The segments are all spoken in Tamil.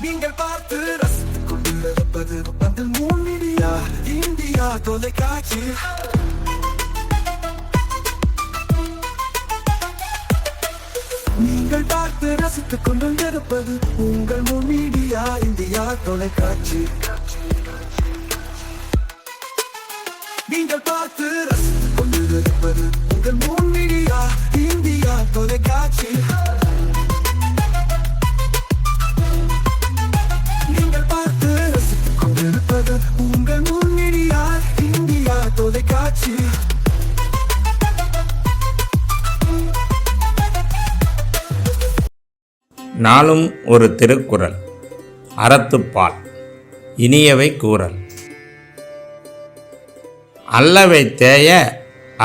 நீங்கள் பார்த்து ரசித்துக் கொண்டிருப்பது பந்தல் மீடியா இந்தியா தொலைக்காட்சி. நீங்கள் பார்த்து ரசித்துக் கொண்டிருப்பது உங்கள் மீடியா இந்தியா தொலைக்காட்சி. நீங்கள் பார்த்து ரசித்துக் கொண்டிருப்பது உங்கள் மீடியா இந்தியா தொலைக்காட்சி. நீங்கள் பார்த்து ரசித்துக் கொண்டிருப்பது உங்கள் மீடியா இந்தியா தொலைக்காட்சி. நாளும் ஒரு திருக்குறள். அறத்துப்பால். இனியவை கூறல். அல்லவை தேய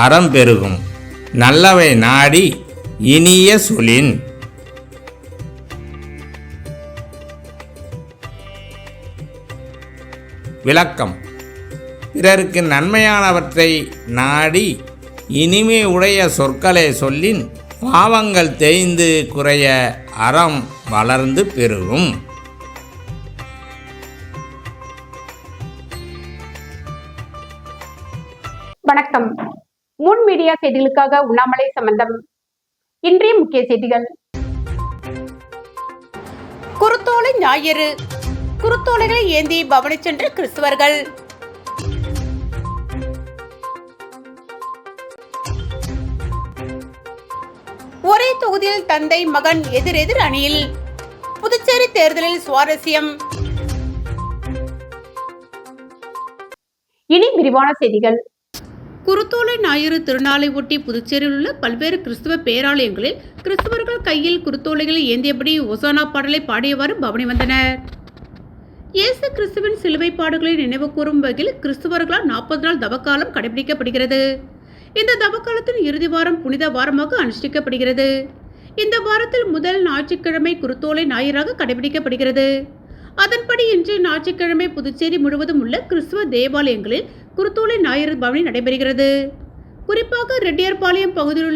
அறம் பெருகும், நல்லவை நாடி இனிய சொலின். விளக்கம். பிறருக்கு நன்மையானவற்றை நாடி இனிமை உடைய சொற்களை சொல்லின் பாவங்கள் தேய்ந்து குறைய அறம் வளர்ந்து பெருகும். வணக்கம். முன் மீடியா செய்திகளுக்காக உண்ணாமலை சம்பந்தம். இன்றைய முக்கிய செய்திகள். குருத்தோலை ஞாயிறு. குருத்தோலைகளை ஏந்தி பவனி சென்ற கிறிஸ்தவர்கள். ஒரே தொகுதியில் தந்தை மகன் எதிரெதிர் அணியில். புதுச்சேரி தேர்தலில் சுவாரஸ்யம். இனி விரிவான செய்திகள். குருத்தோலை ஞாயிறு திருநாளை ஒட்டி புதுச்சேரியில் உள்ள பல்வேறு கிறிஸ்தவ பேராலயங்களில் கிறிஸ்தவர்கள் கையில் குருத்தோலைகளை ஏந்தியபடி ஒசானா பாடலை பாடியவாறு பவனி வந்தனர். இயேசு கிறிஸ்துவின் சிலுவை பாடுகளை நினைவு கூறும் வகையில் கிறிஸ்தவர்களால் 40 நாள் தவக்காலம் கடைபிடிக்கப்படுகிறது. இந்த தவக்காலத்தின் இறுதி வாரம் புனித வாரமாக அனுஷ்டிக்கப்படுகிறது. இந்த வாரத்தில் முதல் ஞாயிற்றுக்கிழமை குருத்தோலை ஞாயிறாக கடைபிடிக்கப்படுகிறது. அதன்படி இன்று ஞாயிற்றுக்கிழமை புதுச்சேரி முழுவதும் உள்ள கிறிஸ்துவ தேவாலயங்களில் குருத்தோலை ஞாயிறு பவனி நடைபெறுகிறது. குறிப்பாக ரெட்டியார்பாளையம் பகுதியில்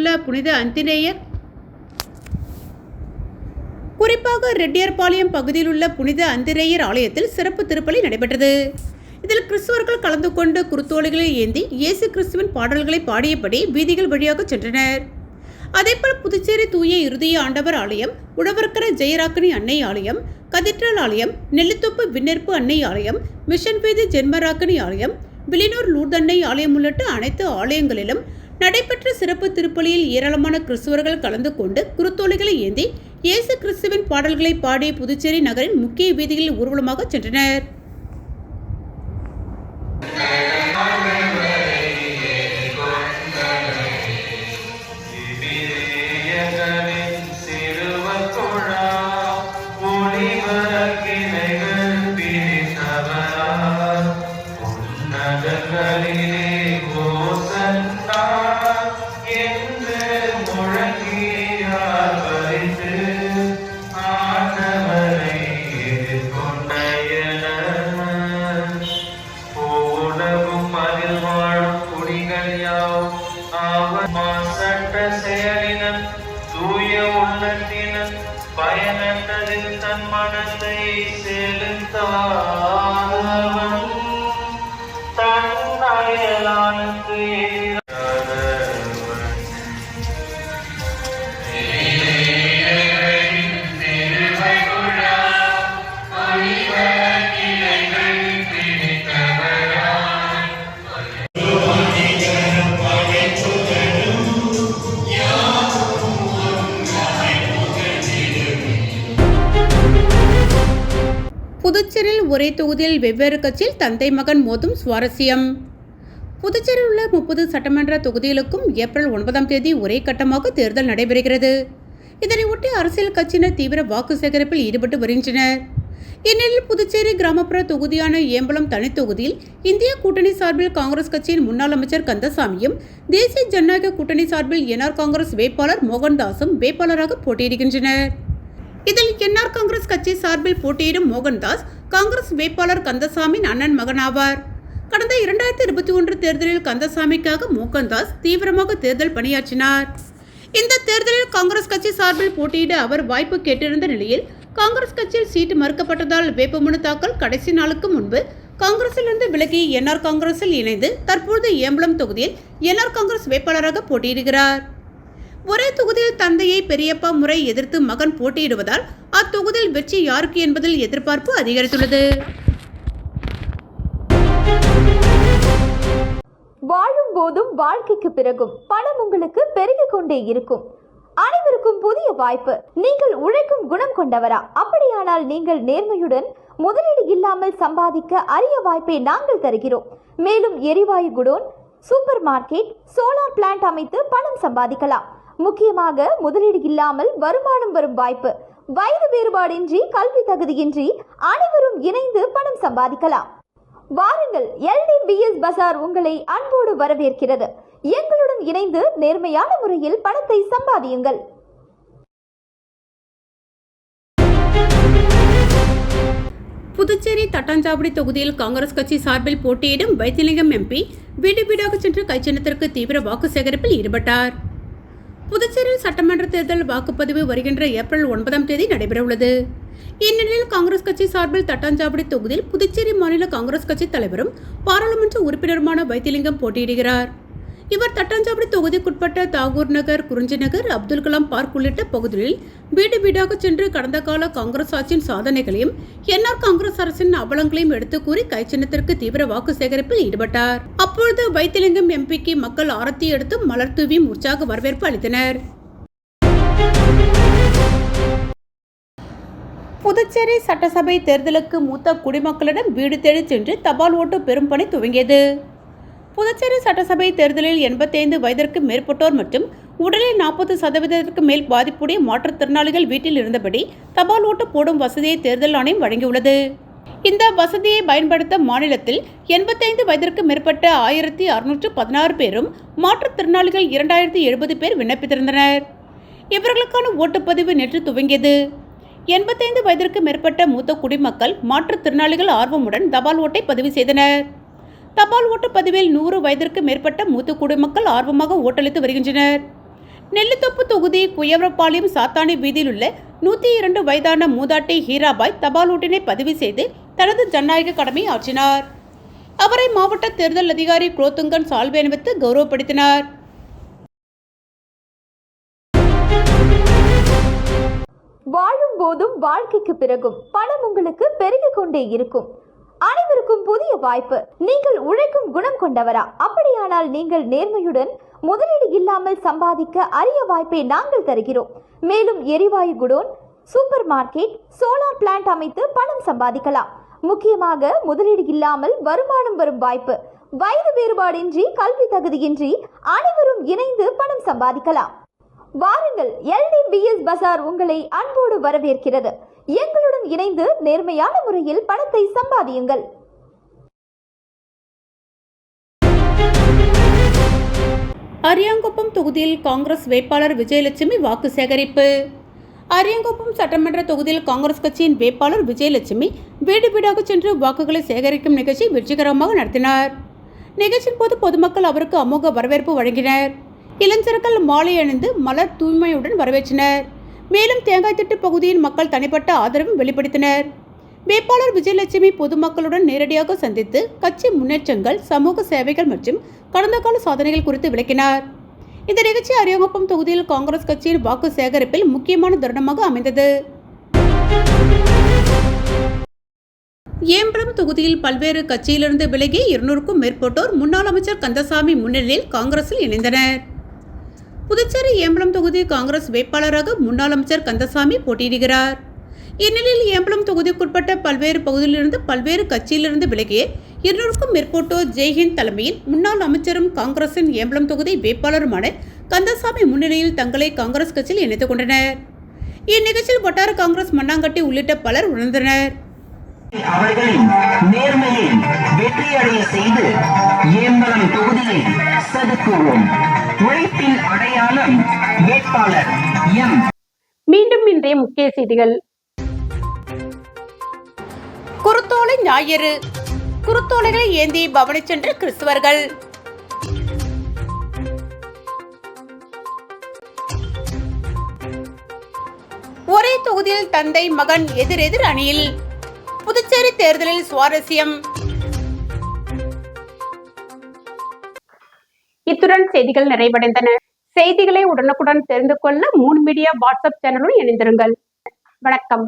உள்ள புனித அந்திரேயர் ஆலயத்தில் சிறப்பு திருப்பலி நடைபெற்றது. இதில் கிறிஸ்தவர்கள் கலந்து கொண்டு குருத்தோலைகளை ஏந்தி இயேசு கிறிஸ்துவின் பாடல்களை பாடியபடி வீதிகள் வழியாக சென்றனர். அதேபோல் புதுச்சேரி தூய இருதய ஆண்டவர் ஆலயம், உழவர்கரை ஜெயராக்கினி அன்னை ஆலயம், கதீட்ரல் ஆலயம், நெல்லித்தோப்பு விண்ணேற்பு அன்னை ஆலயம், மிஷன் வீதி ஜென்மராக்கினி ஆலயம், வில்லியனூர் லூர்தன்னை ஆலயம் உள்ளிட்ட அனைத்து ஆலயங்களிலும் நடைபெற்ற சிறப்பு திருப்பலியில் ஏராளமான கிறிஸ்தவர்கள் கலந்து கொண்டு குருத்தோலைகளை ஏந்தி இயேசு கிறிஸ்துவின் பாடல்களை பாடி புதுச்சேரி நகரின் முக்கிய வீதிகளில் ஊர்வலமாக சென்றனர். தூய உள்ளத்தின் பயனற்றதில் தன் மனத்தை செலுத்தாதவன் தன் அயலானுக்கு புதுச்சேரியில் ஒரே தொகுதியில் வெவ்வேறு கட்சியில் தந்தை மகன் மோதும் சுவாரஸ்யம். புதுச்சேரியில் உள்ள 30 சட்டமன்ற தொகுதிகளுக்கும் ஏப்ரல் 9ஆம் தேதி ஒரே கட்டமாக தேர்தல் நடைபெறுகிறது. இதனையொட்டி அரசியல் கட்சியினர் தீவிர வாக்கு சேகரிப்பில் ஈடுபட்டு வருகின்றனர். இந்நிலையில் புதுச்சேரி கிராமப்புற தொகுதியான ஏம்பலம் தனித்தொகுதியில் இந்திய கூட்டணி சார்பில் காங்கிரஸ் கட்சியின் முன்னாள் அமைச்சர் கந்தசாமியும், தேசிய ஜனநாயக கூட்டணி சார்பில் என்ஆர் காங்கிரஸ் வேட்பாளர் மோகன்தாஸும் வேட்பாளராக போட்டியிடுகின்றனர். இதில் என்ஆர் காங்கிரஸ் கட்சி சார்பில் போட்டியிடும் மோகன்தாஸ் காங்கிரஸ் வேட்பாளர் கந்தசாமியின் அண்ணன் மகனாவார். கடந்த 2021 தேர்தலில் கந்தசாமிக்காக மோகன்தாஸ் தீவிரமாக தேர்தல் பணியாற்றினார். இந்த தேர்தலில் காங்கிரஸ் கட்சி சார்பில் போட்டியிட அவர் வாய்ப்பு கேட்டிருந்த நிலையில் காங்கிரஸ் கட்சியில் சீட்டு மறுக்கப்பட்டதால் வேட்புமனு தாக்கல் கடைசி நாளுக்கு முன்பு காங்கிரசிலிருந்து விலகி என்ஆர் காங்கிரஸில் இணைந்து தற்போது ஏம்பலம் தொகுதியில் என்ஆர் காங்கிரஸ் வேட்பாளராக போட்டியிடுகிறார். ஒரே தொகுதியில் தந்தையை பெரியப்பா முறை எதிர்த்து மகன் போட்டியிடுவதால் அத்தொகுதியில் வெற்றி யாருக்கு என்பதில் எதிர்பார்ப்பு அதிகரித்துள்ளது. வாழும் போதும் வாழ்க்கைக்கு பிறகும் பணம் உங்களுக்கு பெருகிக் கொண்டே இருக்கும். அனைவருக்கும் புதிய வாய்ப்பு. நீங்கள் உழைக்கும் குணம் கொண்டவரா? அப்படியானால் நீங்கள் நேர்மையுடன் முதலீடு இல்லாமல் சம்பாதிக்க அரிய வாய்ப்பை நாங்கள் தருகிறோம். மேலும் எரிவாயு godown, super market, solar plant அமைத்து பணம் சம்பாதிக்கலாம். முக்கியமாக முதலீடு இல்லாமல் வருமானம் வரும் வாய்ப்பு. வயது வேறுபாடின்றி, கல்வி தகுதியின்றி அனைவரும் இணைந்து பணம் சம்பாதிக்கலாம். வாருங்கள், LDBS பஜார் உங்களை அன்போடு வரவேற்கிறது. எங்களுடன் இணைந்து நேர்மையான முறையில் பணத்தை சம்பாதியுங்கள். புதுச்சேரி தட்டாஞ்சாவடி தொகுதியில் காங்கிரஸ் கட்சி சார்பில் போட்டியிடும் வைத்திலிங்கம் MP வீடு வீடாக சென்று கைச்சின்னத்திற்கு தீவிர வாக்கு சேகரிப்பில் ஈடுபட்டார். புதுச்சேரியில் சட்டமன்ற தேர்தல் வாக்குப்பதிவு வருகின்ற ஏப்ரல் 9 நடைபெறவுள்ளது. இந்நிலையில் காங்கிரஸ் கட்சி சார்பில் தட்டாஞ்சாவடி தொகுதியில் புதுச்சேரி மாநில காங்கிரஸ் கட்சி தலைவரும் பாராளுமன்ற உறுப்பினருமான வைத்திலிங்கம் போட்டியிடுகிறார். இவர் தட்டாஞ்சாவடி தொகுதிக்குட்பட்ட தாகூர் நகர், குறிஞ்சி நகர், அப்துல் கலாம் பார்க் உள்ளிட்ட பகுதிகளில் வீடு வீடாக சென்று கடந்த கால காங்கிரஸ் ஆட்சியின் சாதனைகளையும் என்ஆர் காங்கிரஸ் அரசின் அவலங்களையும் எடுத்து கூறி கைச்சின்னத்திற்கு தீவிர வாக்கு சேகரிப்பில் ஈடுபட்டார். அப்பொழுது வைத்திலிங்கம் MPக்கு மக்கள் ஆரத்தி எடுத்து மலர் தூவியும் உற்சாக வரவேற்பு அளித்தனர். புதுச்சேரி சட்டசபை தேர்தலுக்கு மூத்த குடிமக்களிடம் வீடு தேடி சென்று தபால் ஓட்டு பெறும் பணி துவங்கியது. புதுச்சேரி சட்டசபை தேர்தலில் 85 வயதிற்கு மேற்பட்டோர் மற்றும் உடலில் 40% மேல் பாதிப்புடைய மாற்றுத்திறனாளிகள் வீட்டில் இருந்தபடி தபால் ஓட்டு போடும் வசதியை தேர்தல் ஆணையம் வழங்கியுள்ளது. இந்த வசதியை பயன்படுத்த மாநிலத்தில் 85 வயதிற்கு மேற்பட்ட 1616 பேரும் மாற்றுத்திறனாளிகள் 2070 பேர் விண்ணப்பித்திருந்தனர். இவர்களுக்கான ஓட்டுப்பதிவு நேற்று துவங்கியது. 85 வயதிற்கு மேற்பட்ட மூத்த குடிமக்கள், மாற்றுத்திறனாளிகள் ஆர்வமுடன் தபால் ஓட்டை பதிவு செய்தனர். தபால் ஓட்டு பதிவில் 100 வயதிற்கு மேற்பட்ட மூத்த குடிமக்கள் ஆர்வமாக ஓட்டளித்து வருகின்றனர். நெல்லித்தோப்பு தொகுதி குயவரப்பாளையம் சாத்தானி வீதியில் உள்ள 102 வயதான மூதாட்டி ஹீராபாய் தபால் ஓட்டினை பதிவு செய்து தனது ஜனநாயக கடமையை ஆற்றினார். அவரை மாவட்ட தேர்தல் அதிகாரி குலோத்துங்கன் சால்வை அணிவித்து கௌரவப்படுத்தினார். வாழும் போதும் வாழ்க்கைக்கு பிறகும் பணம் உங்களுக்கு பெருகிக் கொண்டே இருக்கும். அனைவருக்கும் புதிய வாய்ப்பு. நீங்கள் உழைக்கும் குணம் கொண்டவரா? அப்படியானால் நீங்கள் நேர்மையுடன் முதலீடு இல்லாமல் சம்பாதிக்க அரிய வாய்ப்பை நாங்கள் தருகிறோம். மேலும் எரிவாயு godown, super market, solar plant அமைத்து பணம் சம்பாதிக்கலாம். முக்கியமாக முதலீடு இல்லாமல் வருமானம் வரும் வாய்ப்பு. வயது வேறுபாடின்றி, கல்வி தகுதியின்றி அனைவரும் இணைந்து பணம் சம்பாதிக்கலாம். வாருங்கள், LDBS பஜார் உங்களை அன்போடு வரவேற்கிறது. எங்களுடன் இணைந்து நேர்மையான முறையில் பணத்தை சம்பாதியுங்கள். அரியாங்குப்பம் தொகுதியில் காங்கிரஸ் வேட்பாளர் விஜயலட்சுமி வாக்கு சேகரிப்பு. அரியாங்குப்பம் சட்டமன்ற தொகுதியில் காங்கிரஸ் கட்சியின் வேட்பாளர் விஜயலட்சுமி வீடு வீடாக சென்று வாக்குகளை சேகரிக்கும் நிகழ்ச்சி வெற்றிகரமாக நடத்தினார். நிகழ்ச்சியின் போது பொதுமக்கள் அவருக்கு அமோக வரவேற்பு வழங்கினர். இளைஞர்கள் மாலை அணிந்து மலர் தூய்மையுடன் வரவேற்றனர். மேலும் தேங்காய் திட்டு பகுதியின் மக்கள் தனிப்பட்ட ஆதரவும் வெளிப்படுத்தினர். வேட்பாளர் விஜயலட்சுமி பொதுமக்களுடன் நேரடியாக சந்தித்து கட்சி முன்னேற்றங்கள், சமூக சேவைகள் மற்றும் கடந்த கால சாதனைகள் குறித்து விளக்கினார். இந்த நிகழ்ச்சி அரியாங்குப்பம் தொகுதியில் காங்கிரஸ் கட்சியின் வாக்கு சேகரிப்பில் முக்கியமான தருணமாக அமைந்தது. ஏம்பலம் தொகுதியில் பல்வேறு கட்சியிலிருந்து விலகி 200க்கும் மேற்பட்டோர் முன்னாள் அமைச்சர் கந்தசாமி முன்னிலையில் காங்கிரஸில் இணைந்தனர். புதுச்சேரி ஏம்பலம் தொகுதி காங்கிரஸ் வேட்பாளராக முன்னாள் அமைச்சர் கந்தசாமி போட்டியிடுகிறார். இந்நிலையில் ஏம்பலம் தொகுதிக்குட்பட்ட பல்வேறு பகுதியிலிருந்து பல்வேறு கட்சியிலிருந்து விலகிய 200க்கும் மேற்பட்டோர் ஜெய்ஹிந்த் தலைமையில் முன்னாள் அமைச்சரும் காங்கிரசின் ஏம்பலம் தொகுதி வேட்பாளருமான கந்தசாமி முன்னிலையில் தங்களை காங்கிரஸ் கட்சியில் இணைத்துக் கொண்டனர். இந்நிகழ்ச்சியில் வட்டார காங்கிரஸ் மண்ணாங்கட்டி உள்ளிட்ட பலர் உணர்ந்தனர். அவர்களின் நேர்மையை வெற்றியடைய செய்து ஏம்பலம் தொகுதியை செதுக்குவோம். உழைப்பின் அடையாளம் வேட்பாளர் எம். மீண்டும் இன்றைய முக்கிய செய்திகள். குருத்தோலை ஞாயிறு. குருத்தோலைகளை ஏந்தி பவனி சென்ற கிறிஸ்தவர்கள். ஒரே தொகுதியில் தந்தை மகன் எதிரெதிர் அணியில். புதுச்சேரி தேர்தலில் சுவாரஸ்யம். இத்துடன் செய்திகள் நிறைவடைந்தன. செய்திகளை உடனுக்குடன் தெரிந்து கொள்ள மூன் மீடியா வாட்ஸ்அப் சேனலுடன் இணைந்திருங்கள். வணக்கம்.